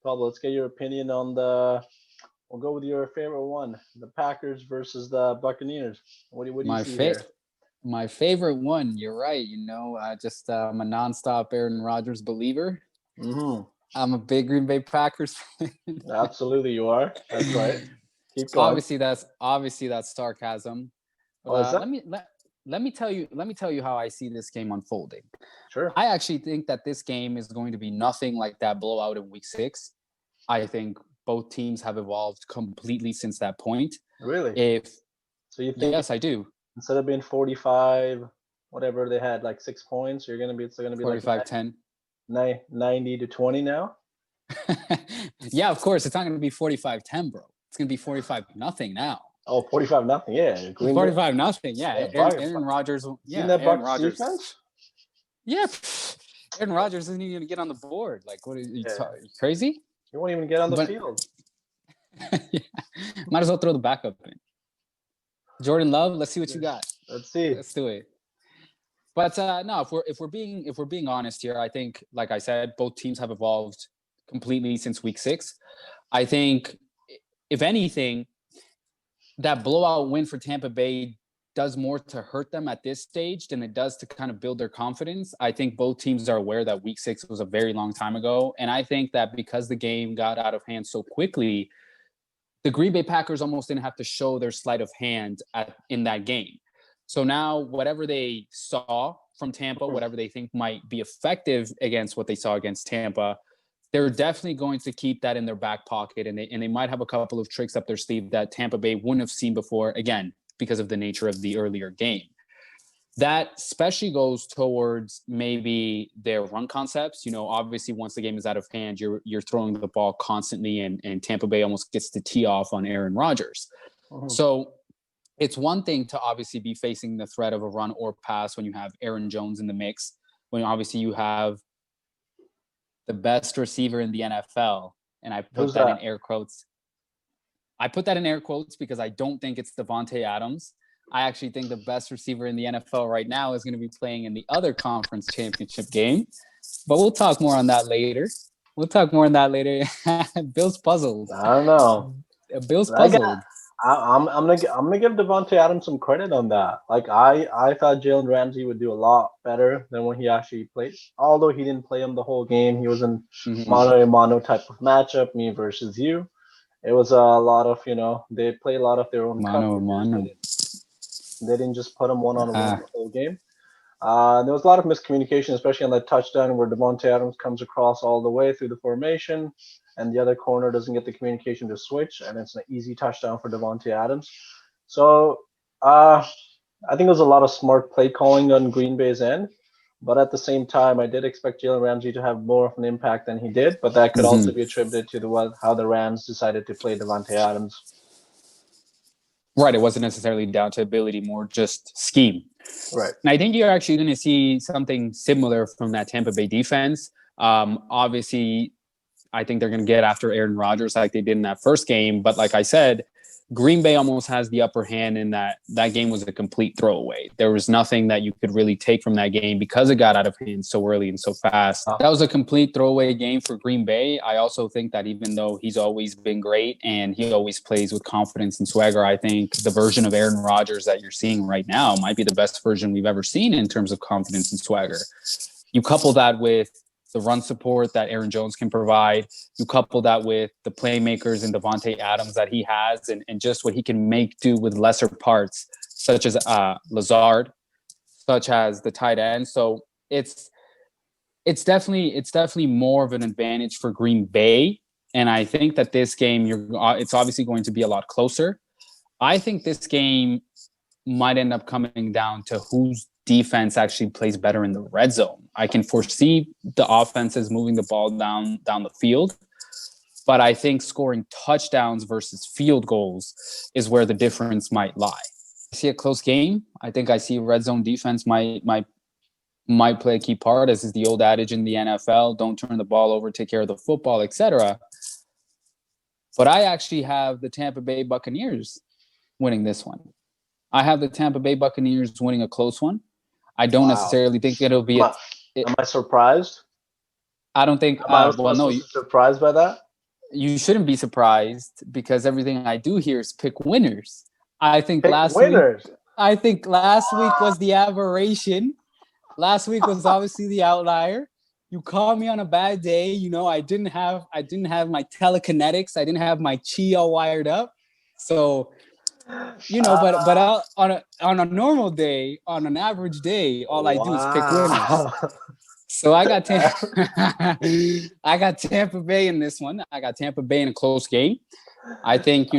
Pablo, let's get your opinion on the. We'll go with your favorite one, the Packers versus the Buccaneers. What do you My see fa- here? my favorite one. You're right. I'm a nonstop Aaron Rodgers believer. Mm-hmm. I'm a big Green Bay Packers Absolutely, you are. That's right. fan. Keep going. Obviously that's sarcasm. But Oh, is that? let me tell you how I see this game unfolding. Sure. I actually think that this game is going to be nothing like that blowout in Week 6. I think both teams have evolved completely since that point. Really? If So you think Yes, I do. instead of being 45, whatever they had, like 6 points, it's gonna be like 45-10. 90 to 20 now? Yeah, of course. It's not going to be 45-10, bro. It's going to be 45 nothing now. Oh, 45 nothing. Yeah, Green Bay. 45 nothing. Yeah, Yeah, Aaron Rodgers. seen Yeah, that Aaron Bucks Rodgers. defense? Yeah, Aaron Rodgers isn't even going to get on the board. Like, what are you, Yeah, you crazy? he won't even get on the But field. yeah, might as well throw the backup in. Jordan Love, let's see what you got. Let's see. Let's do it. But no, if we're being honest here, I think, like I said, both teams have evolved completely since Week 6. I think, if anything, that blowout win for Tampa Bay does more to hurt them at this stage than it does to kind of build their confidence. I think both teams are aware that Week 6 was a very long time ago, and I think that because the game got out of hand so quickly, the Green Bay Packers almost didn't have to show their sleight of hand in that game. So now, whatever they saw from Tampa, whatever they think might be effective against what they saw against Tampa, they're definitely going to keep that in their back pocket, and they might have a couple of tricks up their sleeve that Tampa Bay wouldn't have seen before, again, because of the nature of the earlier game. That especially goes towards maybe their run concepts. Obviously, once the game is out of hand, you're throwing the ball constantly, and Tampa Bay almost gets to tee off on Aaron Rodgers. So it's one thing to obviously be facing the threat of a run or pass when you have Aaron Jones in the mix, when obviously you have the best receiver in the NFL, and I put Who's that in that? air quotes. I put that in air quotes because I don't think it's Devontae Adams. I actually think the best receiver in the NFL right now is going to be playing in the other conference championship game. But we'll talk more on that later. Bill's puzzled. I don't know. Bill's I got. puzzled. I'm gonna give Devontae Adams some credit on that. Like I thought Jalen Ramsey would do a lot better than when he actually played. Although he didn't play him the whole game, he was in Mm-hmm. mono a mono type of matchup, me versus you. It was a lot of they play a lot of their own Mano, coverages. mano. They didn't just put him one on one Ah, the whole game. There was a lot of miscommunication, especially on that touchdown where Devontae Adams comes across all the way through the formation, and the other corner doesn't get the communication to switch, and it's an easy touchdown for Devontae Adams. So uh, I think it was a lot of smart play calling on Green Bay's end, but at the same time, I did expect Jalen Ramsey to have more of an impact than he did, but that could also mhm. be attributed to how the Rams decided to play Devontae Adams. Right. It wasn't necessarily down to ability, more just scheme. Right. And I think you're actually going to see something similar from that Tampa Bay defense. Obviously, I think they're going to get after Aaron Rodgers like they did in that first game. But like I said, Green Bay almost has the upper hand in that game was a complete throwaway. There was nothing that you could really take from that game because it got out of hand so early and so fast. That was a complete throwaway game for Green Bay. I also think that even though he's always been great and he always plays with confidence and swagger, I think the version of Aaron Rodgers that you're seeing right now might be the best version we've ever seen in terms of confidence and swagger. You couple that with the run support that Aaron Jones can provide. You couple that with the playmakers and Devontae Adams that he has, and just what he can make do with lesser parts, such as Lazard, such as the tight end. So it's definitely more of an advantage for Green Bay. And I think that this game, it's obviously going to be a lot closer. I think this game might end up coming down to whose defense actually plays better in the red zone. I can foresee the offenses moving the ball down the field, but I think scoring touchdowns versus field goals is where the difference might lie. I see a close game. I think I see red zone defense might play a key part, as is the old adage in the NFL: don't turn the ball over, take care of the football, etc. But I actually have the Tampa Bay Buccaneers winning this one. I have the Tampa Bay Buccaneers winning a close one. I don't Wow. necessarily think it'll be Am I surprised? I don't think. Am I Well, supposed no, to be surprised by that? You shouldn't be surprised because everything I do here is pick winners. I think Pick last week winners. was the aberration. Last week was obviously the outlier. You caught me on a bad day. I didn't have my telekinetics. I didn't have my chi all wired up. So, but on a normal day, on an average day, all I do is pick winners. Wow. So I got I got Tampa Bay in this one. I got Tampa Bay in a close game. I think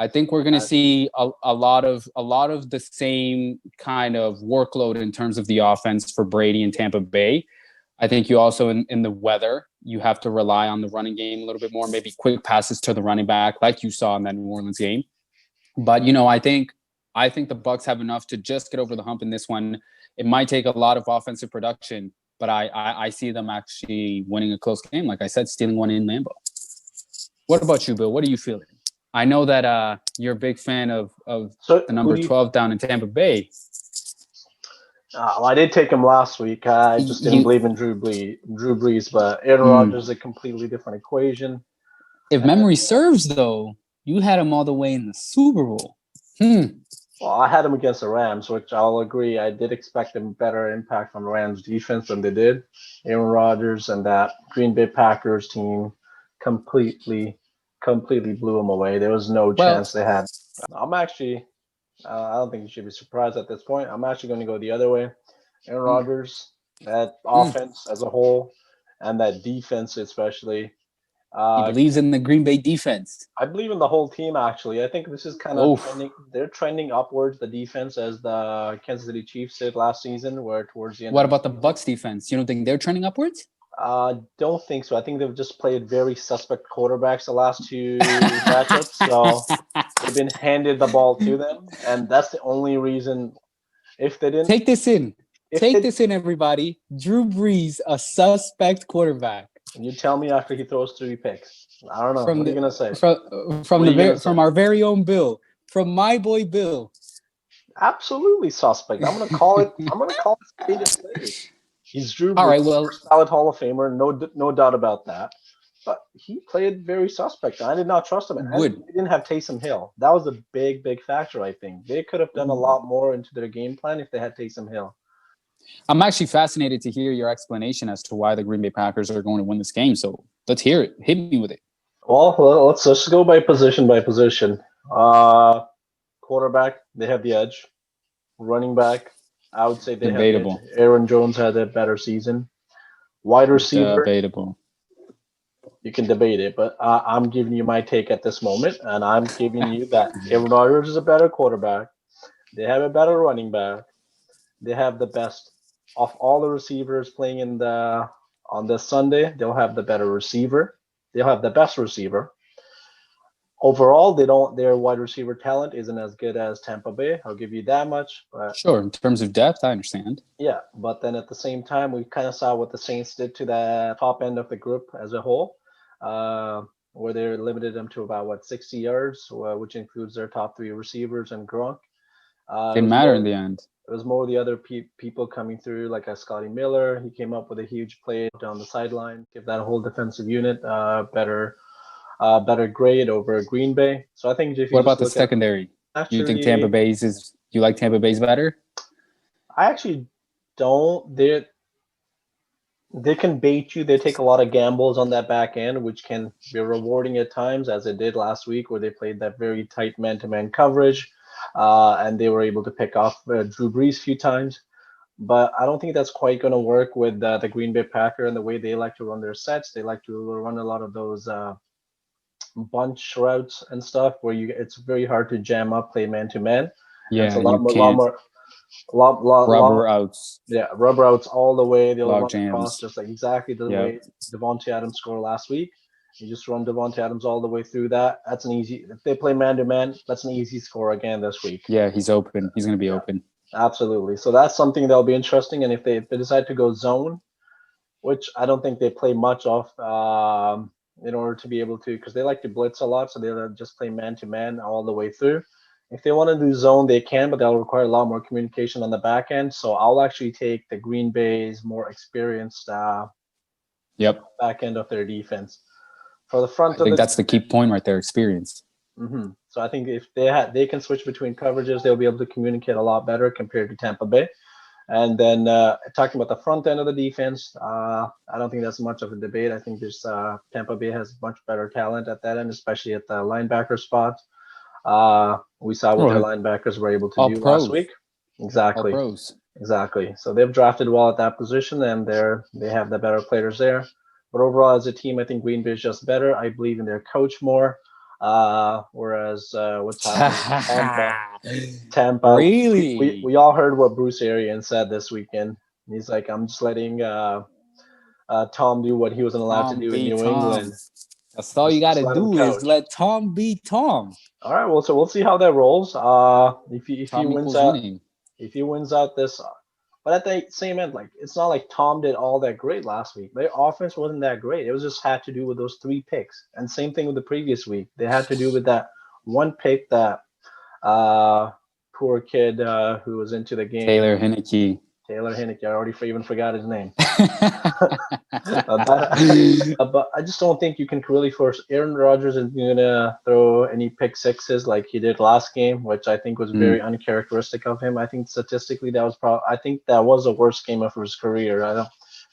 I think we're going to see a lot of the same kind of workload in terms of the offense for Brady and Tampa Bay. I think you also in the weather, you have to rely on the running game a little bit more, maybe quick passes to the running back like you saw in that New Orleans game. But I think the Bucs have enough to just get over the hump in this one. It might take a lot of offensive production, but I see them actually winning a close game. Like I said, stealing one in Lambeau. What about you, Bill? What are you feeling? I know that you're a big fan of the number 12 down in Tampa Bay. Well, I did take him last week. I just didn't believe in Drew Brees, but Aaron Rodgers is a completely different equation. If memory serves, though, you had him all the way in the Super Bowl. Well, I had him against the Rams, which I'll agree. I did expect a better impact from the Rams defense than they did. Aaron Rodgers and that Green Bay Packers team completely blew them away. There was no chance they had. I'm actually, I don't think you should be surprised at this point. I'm actually going to go the other way. Aaron Rodgers, that offense as a whole, and that defense especially. He believes in the Green Bay defense. I believe in the whole team, actually. I think this is kind of trending. They're trending upwards, the defense, as the Kansas City Chiefs did last season, where towards the end. What about the Bucs defense? You don't think they're trending upwards? Don't think so. I think they've just played very suspect quarterbacks the last two matchups, so they've been handed the ball to them, and that's the only reason. If they didn't take this in, everybody. Drew Brees, a suspect quarterback. And you tell me after he throws 3 picks. I don't know. What are you gonna say? From our very own Bill, from my boy Bill. Absolutely suspect. I'm gonna call it. Spade a spade. He's Drew Brees, all right, well, solid Hall of Famer, no doubt about that. But he played very suspect. I did not trust him. And they didn't have Taysom Hill. That was a big factor. I think they could have done a lot more into their game plan if they had Taysom Hill. I'm actually fascinated to hear your explanation as to why the Green Bay Packers are going to win this game. So let's hear it. Hit me with it. Well, let's just go by position. Quarterback, they have the edge. Running back, I would say they have the edge. Aaron Jones had a better season. Wide receiver. Debatable. You can debate it, but I'm giving you my take at this moment, and I'm giving you that Aaron Rodgers is a better quarterback. They have a better running back. They have the best of all the receivers playing on this Sunday. They'll have the better receiver. They'll have the best receiver. Overall, their wide receiver talent isn't as good as Tampa Bay. I'll give you that much. But sure, in terms of depth, I understand. Yeah, but then at the same time, we kind of saw what the Saints did to the top end of the group as a whole, where they limited them to about 60 yards, which includes their top 3 receivers and Gronk. Didn't matter in the end. It was more the other people coming through, like a Scotty Miller. He came up with a huge play down the sideline, give that whole defensive unit better grade over Green Bay. So I think if you what about the secondary? You think Tampa Bay's you like Tampa Bay's better? I actually don't. They can bait you. They take a lot of gambles on that back end, which can be rewarding at times, as it did last week, where they played that very tight man-to-man coverage. And they were able to pick off Drew Brees a few times. But I don't think that's quite going to work with the Green Bay Packer and the way they like to run their sets. They like to run a lot of those bunch routes and stuff where it's very hard to jam up, play man-to-man. Yeah, it's a lot more rubber outs. Yeah, rubber outs all the way. They'll run jams. Across just like exactly the way Devontae Adams scored last week. You just run Devontae Adams all the way through that. That's an easy. If they play man-to-man, that's an easy score again this week. Yeah, he's open. He's going to be open. Absolutely. So that's something that'll be interesting. And if they decide to go zone, which I don't think they play much of in order to be able to, because they like to blitz a lot, so they'll just play man-to-man all the way through. If they want to do zone, they can, but that'll require a lot more communication on the back end. So I'll actually take the Green Bay's more experienced back end of their defense. For the front I of think the that's the key point right there, experience. So I think if they can switch between coverages, they'll be able to communicate a lot better compared to Tampa Bay. And then talking about the front end of the defense, I don't think that's much of a debate. I think there's Tampa Bay has much better talent at that end, especially at the linebacker spot. We saw what their linebackers were able to All do pros. last week. All Exactly. pros. Exactly. So they've drafted well at that position, and they have the better players there. But overall, as a team, I think Green Bay is just better. I believe in their coach more. Whereas what's happening in Tampa, Really? we all heard what Bruce Arians said this weekend. He's like, I'm just letting Tom do what he wasn't allowed to Tom do in be New Tom. England. That's all you got Just to let him do is coach. let Tom be Tom. All right, well, so we'll see how that rolls. If he Tom wins equals out, winning. if he wins out this, but at the same end, like it's not like Tom did all that great last week. Their offense wasn't that great. It was just had to do with those 3 picks, and same thing with the previous week. They had to do with that one pick that poor kid who was into the game. Taylor Heineke. Taylor Heineke. I already even forgot his name. But I just don't think you can really force Aaron Rodgers is going to throw any pick sixes like he did last game, which I think was very uncharacteristic of him. I think statistically that was I think that was the worst game of his career.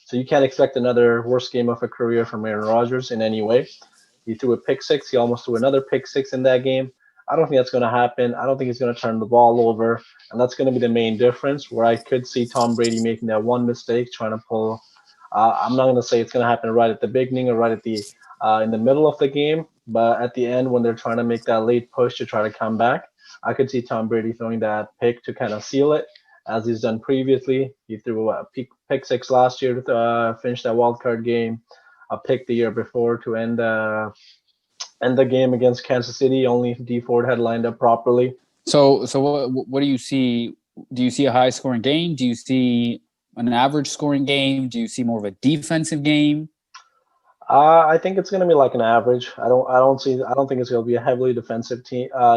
So you can't expect another worst game of a career from Aaron Rodgers in any way. He threw a pick six. He almost threw another pick six in that game. I don't think that's going to happen. I don't think he's going to turn the ball over, and that's going to be the main difference. Where I could see Tom Brady making that one mistake, trying to pull. I'm not going to say it's going to happen right at the beginning or right at the in the middle of the game, but at the end when they're trying to make that late push to try to come back, I could see Tom Brady throwing that pick to kind of seal it, as he's done previously. He threw a pick six last year to finish that wild card game, a pick the year before to end the game against Kansas City. Only if D Ford had lined up properly. So what do you see? Do you see a high scoring game? Do you see an average scoring game? Do you see more of a defensive game? I think it's going to be like an average. I don't think it's going to be a heavily defensive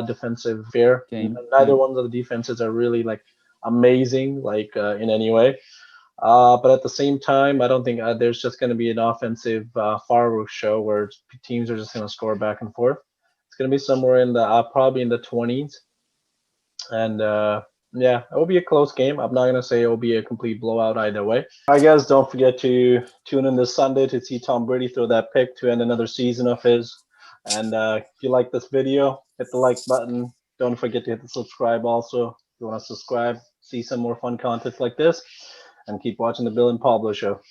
defensive fair. Game. Neither one of the defenses are really like amazing, like in any way. But at the same time, I don't think there's just going to be an offensive fireworks show where teams are just going to score back and forth. It's going to be somewhere in the probably in the 20s, and yeah, it will be a close game. I'm not going to say it will be a complete blowout either way. All right, guys, don't forget to tune in this Sunday to see Tom Brady throw that pick to end another season of his. And if you like this video, hit the like button. Don't forget to hit the subscribe also. If you want to subscribe, see some more fun content like this, and keep watching the Bill and Pablo show.